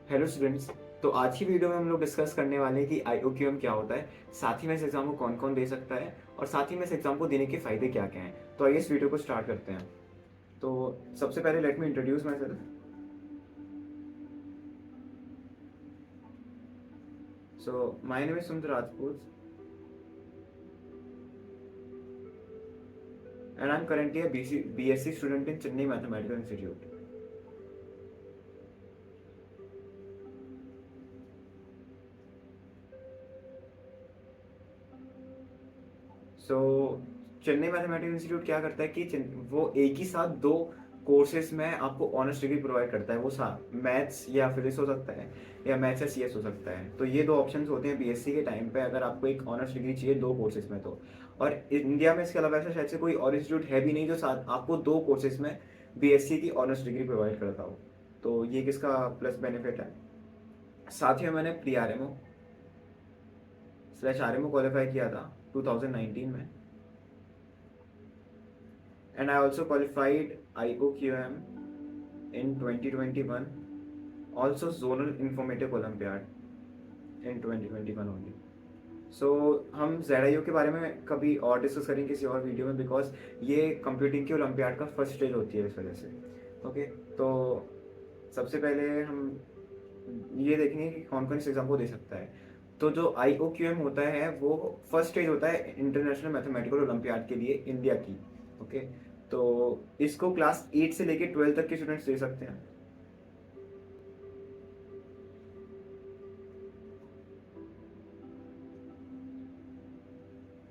Hello students. तो आज की वीडियो में हम लोग डिस्कस करने वाले हैं कि IOQM क्या होता है, साथ ही में इस एग्जाम को कौन कौन दे सकता है और साथ ही में इस एग्जाम को देने के फायदे क्या क्या हैं। तो आइए इस वीडियो को स्टार्ट करते हैं। तो सबसे पहले let me introduce myself. So my name is Sundar Rajput and I am currently a BSc student in Chennai Mathematical Institute. So Chennai Mathematics Institute क्या करता है कि वो एक ही साथ दो कोर्सेज में आपको ऑनर्स डिग्री प्रोवाइड करता है। वो मैथ्स या फिजिक्स हो सकता है या मैथ्स या CS हो सकता है। तो ये दो ऑप्शंस होते हैं BSc के टाइम पे, अगर आपको एक ऑनर्स डिग्री चाहिए दो कोर्सेज में तो। और इंडिया में इसके अलावा ऐसा शायद से कोई और इंस्टीट्यूट है भी नहीं जो साथ आपको दो कोर्सेज में BSc की ऑनर्स डिग्री प्रोवाइड करता हो। तो ये किसका प्लस बेनिफिट है। साथ ही में मैंने प्री RMO/RMO क्वालिफाई किया था 2019 में। And I also qualified IOQM in 2021, also Zonal Informative Olympiad in 2021 only. सो हम ZIO के बारे में कभी और डिस्कस करेंगे किसी और वीडियो में, बिकॉज ये कंप्यूटिंग की ओलंपियाड का फर्स्ट स्टेज होती है इस वजह से। ओके, तो सबसे पहले हम ये देखेंगे कि कौन कौन इस एग्जाम को दे सकता है। तो जो IOQM होता है वो फर्स्ट स्टेज होता है इंटरनेशनल मैथमेटिकल ओलंपियाड के लिए इंडिया की। ओके, तो इसको क्लास 8 से लेके 12 तक के स्टूडेंट्स दे सकते हैं।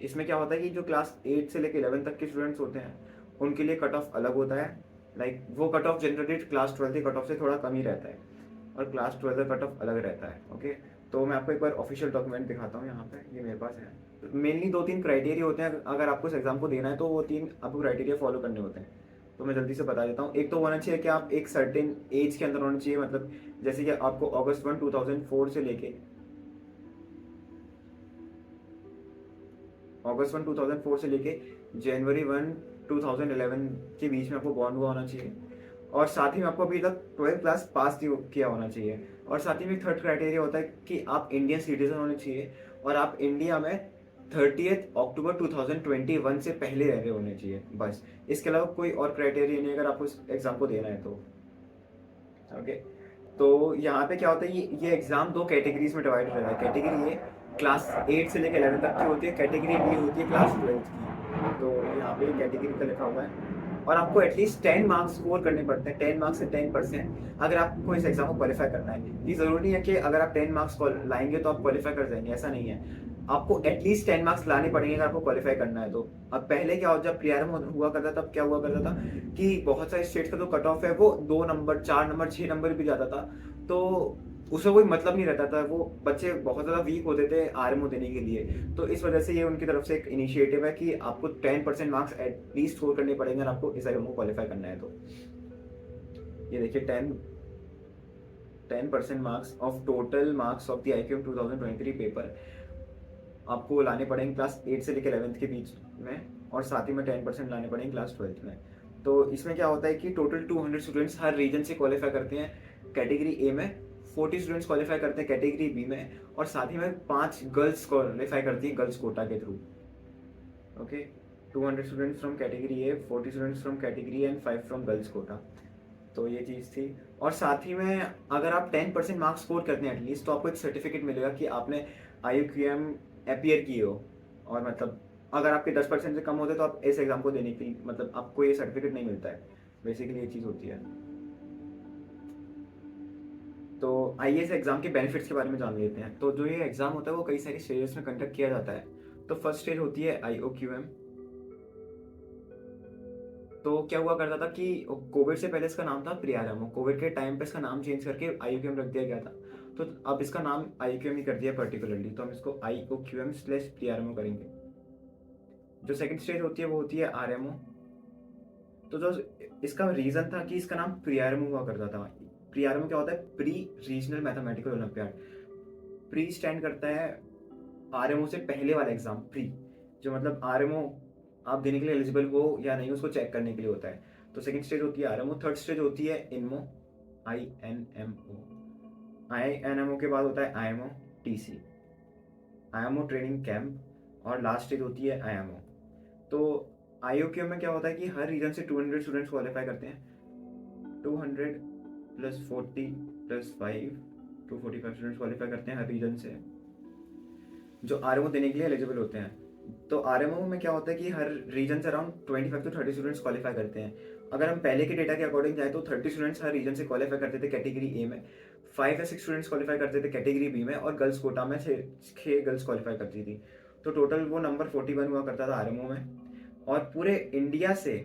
इसमें क्या होता है कि जो क्लास 8 से लेके 11 तक के स्टूडेंट्स होते हैं उनके लिए कट ऑफ अलग होता है। लाइक वो कट ऑफ जनरली क्लास 12 के कट ऑफ से थोड़ा कम ही रहता है और क्लास 12 का कट ऑफ अलग रहता है। ओके, तो मैं आपको एक बार ऑफिशियल डॉक्यूमेंट दिखाता हूँ, यहाँ पे ये मेरे पास है। मेनली दो तीन क्राइटेरिया होते हैं अगर आपको इस एग्जाम को देना है, तो वो तीन आपको क्राइटेरिया फॉलो करने होते हैं। तो मैं जल्दी से बता देता हूँ। एक तो होना चाहिए कि आप एक सर्टेन एज के अंदर होना चाहिए, मतलब जैसे कि आपको August 1 2004 से लेके January 1 2011 के बीच में आपको बॉर्न हुआ होना चाहिए। और साथ ही में आपको अभी तक 12th क्लास पास किया होना चाहिए। और साथ ही में थर्ड क्राइटेरिया होता है कि आप इंडियन सिटीजन होने चाहिए और आप इंडिया में 30 अक्टूबर 2021 से पहले रह रहे होने चाहिए, बस। इसके अलावा कोई और क्राइटेरिया नहीं अगर आपको इस एग्जाम को देना है तो। ओके, तो यहाँ पे क्या होता है, ये एग्जाम दो कैटेगरीज में डिवाइड हो रहा है। कैटेगरी ए क्लास 8 से लेकर 11 तक की होती है, कैटेगरी बी होती है क्लास 12 की। तो यहाँ पे कैटेगरी का लिखा हुआ है और आपको एटलीस्ट 10 मार्क्स स्कोर करने पड़ते हैं, 10 मार्क्स से 10%, अगर आपको इस एग्जाम को क्वालिफाई करना है। ये जरूरी नहीं है कि अगर आप 10 मार्क्स लाएंगे तो आप क्वालिफाई कर जाएंगे, ऐसा नहीं है। आपको एटलीस्ट 10 मार्क्स लाने पड़ेंगे अगर आपको क्वालिफाई करना है तो। अब पहले क्या हो, जब प्रीआरएम हुआ करता तब क्या हुआ करता था कि बहुत सारे स्टेट्स का जो कट ऑफ है वो 2 नंबर, 4 नंबर, 6 नंबर भी जाता था। तो उसमें कोई मतलब नहीं रहता था, वो बच्चे बहुत ज़्यादा वीक होते थे RMO देने के लिए। तो इस वजह से ये उनकी तरफ से एक इनिशिएटिव है कि आपको 10% मार्क्स एटलीस्ट स्कोर करने पड़ेंगे अगर आपको इस RMO क्वालिफाई करना है तो। ये देखिए, 10% marks of total marks of the IQM 2023 paper आपको लाने पड़ेंगे क्लास 8 से लेकर 11th के बीच में, और साथ ही में 10% लाने पड़ेंगे क्लास 12th में। तो इसमें क्या होता है कि टोटल 200 स्टूडेंट्स हर रीजन से क्वालिफाई करते हैं कैटेगरी ए में, 40 स्टूडेंट्स क्वालिफाई करते हैं कैटेगरी बी में, और साथ ही में 5 गर्ल्स क्वालिफाई करती हैं गर्ल्स कोटा के through. Okay, 200 students from category A, 40 students from category and 5 from girls quota. तो ये चीज़ थी। और साथ ही में अगर आप 10% मार्क्स स्कोर करते हैं एटलीस्ट, तो आपको एक सर्टिफिकेट मिलेगा कि आपने IOQM अपीयर की हो। और मतलब अगर आपके 10% से कम होते तो आप इस एग्ज़ाम को देने की, मतलब आपको ये सर्टिफिकेट नहीं मिलता है। बेसिकली ये चीज़ होती है। तो आइए इस एग्ज़ाम के बेनिफिट्स के बारे में जान लेते हैं। तो जो ये एग्ज़ाम होता है वो कई सारी स्टेजेस में कंडक्ट किया जाता है। तो फर्स्ट स्टेज होती है IOQM। तो क्या हुआ करता था कि कोविड से पहले इसका नाम था प्रियारमो, कोविड के टाइम पे इसका नाम चेंज करके IOQM रख दिया गया था। तो अब इसका नाम IOQM ही कर दिया पर्टिकुलरली, तो हम इसको IOQM/प्रियारमो करेंगे। जो सेकंड स्टेज होती है वो होती है RMO। तो जो इसका रीजन था कि इसका नाम प्रियारमो हुआ करता था। प्रियारमो क्या होता है, pre regional mathematical olympiad. Pre stand करता है RMO से पहले वाला एग्जाम, प्री, जो मतलब RMO आप देने के लिए एलिजिबल हो या नहीं उसको चेक करने के लिए होता है। तो सेकंड स्टेज होती है RMO, थर्ड स्टेज होती है INMO, INMO। INMO के बाद होता है IMO TC, IMO training camp, और लास्ट स्टेज होती है IMO। तो IOQM में क्या होता है कि हर रीजन से 200 स्टूडेंट्स क्वालिफाई करते हैं, 200 प्लस 40 प्लस 5, 245 स्टूडेंट्स क्वालिफाई करते हैं हर रीजन से, जो RMO देने के लिए एलिजिबल होते हैं। तो RMO में क्या होता है कि हर रीजन से अराउंड 25 to 30 स्टूडेंट्स क्वालिफाई करते हैं। अगर हम पहले के डेटा के अकॉर्डिंग जाए तो 30 स्टूडेंट्स हर रीजन से क्वालिफाई करते थे कैटेगरी ए में, 5 या 6 स्टूडेंट्स क्वालिफाई करते थे कैटेगरी बी में, और गर्ल्स कोटा में 6 गर्ल्स क्वालिफाई करती थी। तो टोटल वो नंबर 41 हुआ करता था RMO में। और पूरे इंडिया से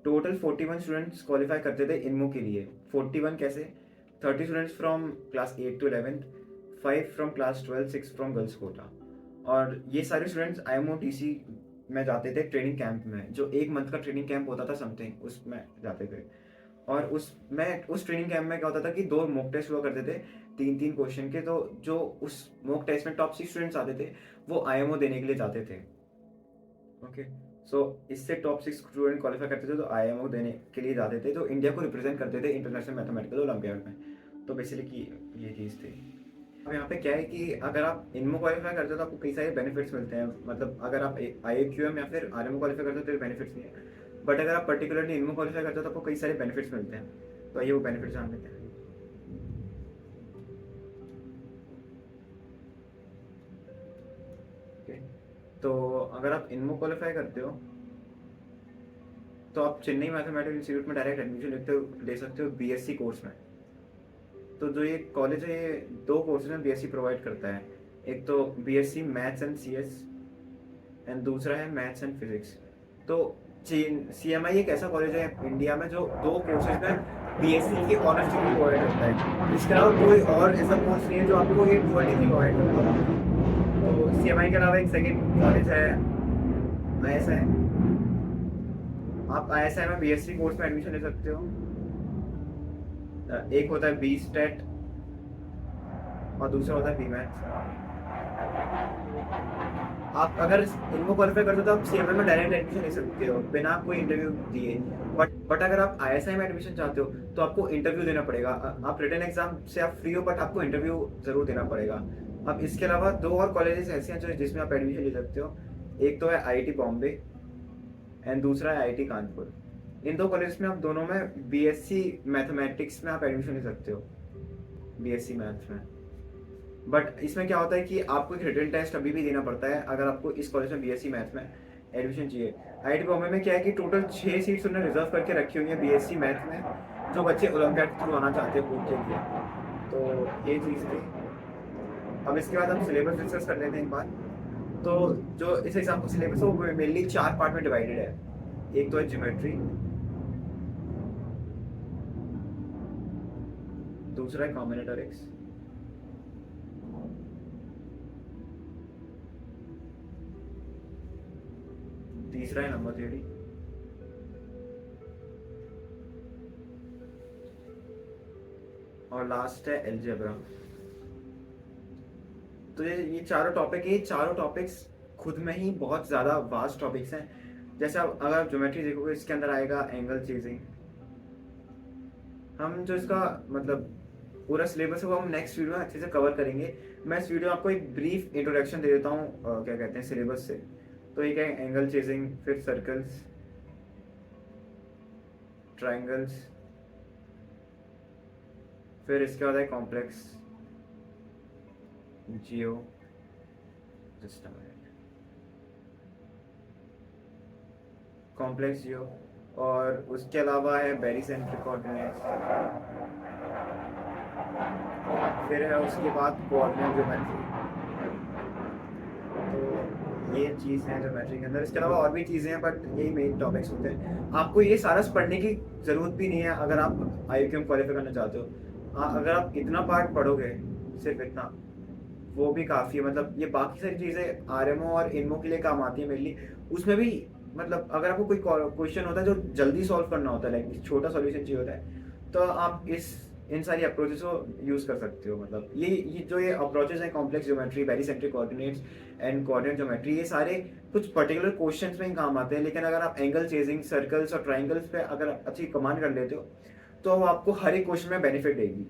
टोटल 41 स्टूडेंट्स क्वालिफाई करते थे इनमो के लिए। 41 कैसे? 30 students from class 8 to 11th, 5 from class 12, 6 from girls quota. और ये सारे स्टूडेंट्स IMO TC में जाते थे ट्रेनिंग कैंप में, जो 1 मंथ का ट्रेनिंग कैंप होता था समथिंग, उसमें जाते थे। और उस ट्रेनिंग कैंप में क्या होता था कि 2 मॉक टेस्ट हुआ करते थे 3-3 क्वेश्चन के। तो जो उस मॉक टेस्ट में टॉप 6 स्टूडेंट्स आते थे वो IMO देने के लिए जाते थे। ओके, सो इससे टॉप 6 स्टूडेंट क्वालिफाई करते थे तो IMO देने के लिए जाते थे, जो इंडिया को रिप्रेजेंट करते थे इंटरनेशनल मैथमेटिकल ओलंपियाड में। तो बेसिकली की ये चीज़ थी। अब यहाँ पे क्या है कि अगर आप इनमो क्वालिफाई करते हो तो आपको कई सारे बेनिफिट्स मिलते हैं। मतलब अगर आप IAQM या फिर RMO क्वालिफाई करते हो तो बेनिफिट्स नहीं है, बट अगर आप पर्टिकुलरली इनमो क्वालिफाई करते हो तो आपको कई सारे बेनिफिट्स मिलते हैं। तो ये वो बेनिफिट्स जान लेते हैं। ओके, तो अगर आप इनमो क्वालिफाई करते हो तो आप चेन्नई मैथमेटिक्स इंस्टीट्यूट में डायरेक्ट एडमिशन ले सकते हो BSc कोर्स में। तो जो ये कॉलेज है ये 2 कोर्सेज में BSc प्रोवाइड करता है। एक तो BSc maths and CS, and दूसरा है मैथ्स एंड फिजिक्स। तो CMI एक ऐसा कॉलेज है इंडिया में जो 2 कोर्सेज में BSc की ऑनर्स डिग्री प्रोवाइड करता है। इसके अलावा कोई और ऐसा कोर्स नहीं है जो आपको ये डुअल डिग्री प्रोवाइड करता है। तो CMI के अलावा एक सेकेंड कॉलेज है ISI। आप ISI में BSc कोर्स में एडमिशन ले सकते हो। एक होता है BSTET और दूसरा होता है BMAT। आप अगर इनको क्वालिफाई करते हो तो आप CMI में डायरेक्ट एडमिशन ले सकते हो बिना कोई इंटरव्यू दिए। बट अगर आप ISI में एडमिशन चाहते हो तो आपको इंटरव्यू देना पड़ेगा। आप रिटन एग्जाम से आप फ्री हो, बट आपको इंटरव्यू जरूर देना पड़ेगा। अब इसके अलावा 2 और कॉलेजेस ऐसे हैं जो जिसमें आप एडमिशन ले सकते हो। एक तो है IIT बॉम्बे एंड दूसरा है IIT कानपुर। इन 2 कॉलेज में आप दोनों में BSc मैथमेटिक्स में आप एडमिशन ले सकते हो, BSc मैथ्स में। बट इसमें क्या होता है कि आपको एक रिटन टेस्ट अभी भी देना पड़ता है अगर आपको इस कॉलेज में BSc मैथ्स में एडमिशन चाहिए। IIT बॉम्बे में क्या है कि टोटल 6 सीट्स उन्होंने रिजर्व करके रखी हुई है BSc मैथ्स में, जो बच्चे ओलंपियाड के थ्रू आना चाहते हैं कोर्ट के लिए। तो ये चीज़ थी। अब इसके बाद हम सिलेबस डिस्कस कर लेते हैं एक बार। तो जो इस एग्जाम का सिलेबस है वो मेनली 4 पार्ट में डिवाइडेड है। एक तो है ज्योमेट्री, दूसरा है कॉम्बिनेटरिक्स, तीसरा है नंबर थ्योरी, और लास्ट है अलजेब्रा। तो ये चारों टॉपिक है। ये चारों टॉपिक्स खुद में ही बहुत ज़्यादा वास्ट टॉपिक्स हैं। जैसे आप अगर आप ज्योमेट्री देखोगे इसके अंदर आएगा एंगल चेजिंग। हम जो इसका मतलब पूरा सिलेबस है वो हम नेक्स्ट वीडियो में अच्छे से कवर करेंगे। मैं इस वीडियो में आपको एक ब्रीफ इंट्रोडक्शन दे देता हूँ क्या कहते हैं सिलेबस से। तो ये क्या है, एंगल चेजिंग, फिर सर्कल्स, ट्राइंगल्स, फिर इसके बाद है कॉम्प्लेक्स जियो सिस्टम, कॉम्प्लेक्स जियो, और उसके अलावा है बेरीसेंट्रिक कोऑर्डिनेट्स, फिर है उसके बाद कोऑर्डिनेट ज्योमेट्री। तो ये चीज़ है ज्योमेट्री के अंदर। इसके अलावा और भी चीज़ें हैं बट यही मेन टॉपिक्स होते हैं। आपको ये सारा पढ़ने की ज़रूरत भी नहीं है अगर आप IUQM क्वालिफाई करना चाहते हो। अगर आप इतना पार्ट पढ़ोगे, सिर्फ इतना, वो भी काफ़ी है। मतलब ये बाकी सारी चीज़ें RMO और इनमो के लिए काम आती है मेनली। उसमें भी मतलब अगर आपको कोई क्वेश्चन होता है जो जल्दी सॉल्व करना होता है, लाइक छोटा सॉल्यूशन चाहिए होता है, तो आप इन सारी अप्रोचेस को यूज़ कर सकते हो। मतलब ये अप्रोचेस हैं, complex geometry, barycentric coordinates and coordinate geometry, ये सारे कुछ पर्टिकुलर क्वेश्चंस में ही काम आते हैं। लेकिन अगर आप एंगल चेजिंग, सर्कल्स और ट्राइंगल्स पे अगर अच्छी कमांड कर लेते हो तो वो आपको हर एक क्वेश्चन में बेनिफिट देगी।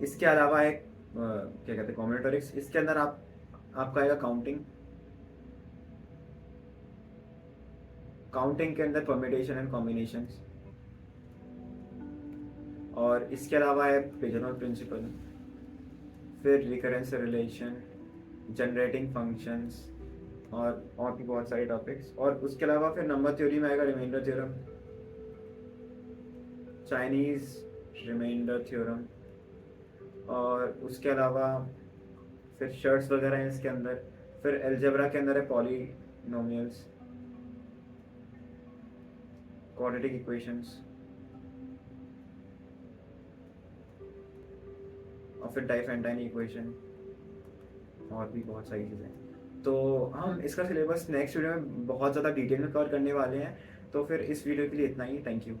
इसके अलावा एक क्या कहते हैं कॉम्बिनेटोरिक्स, इसके अंदर आपका आएगा काउंटिंग, काउंटिंग के अंदर परम्यूटेशन एंड कॉम्बिनेशंस, और इसके अलावा है पिजनहोल प्रिंसिपल, फिर रिकरेंस रिलेशन, जनरेटिंग फंक्शंस, और भी बहुत सारे टॉपिक्स। और उसके अलावा फिर नंबर थ्योरी में आएगा remainder theorem, Chinese remainder theorem, और उसके अलावा फिर शर्ट्स वगैरह हैं इसके अंदर। फिर एलजेब्रा के अंदर है पॉलीनोमियल्स, क्वाड्रेटिक इक्वेशंस, और फिर डाइफेंटाइन इक्वेशन, और भी बहुत सारी चीज़ें। तो हम इसका सिलेबस नेक्स्ट वीडियो में बहुत ज़्यादा डिटेल में कवर करने वाले हैं। तो फिर इस वीडियो के लिए इतना ही, थैंक यू।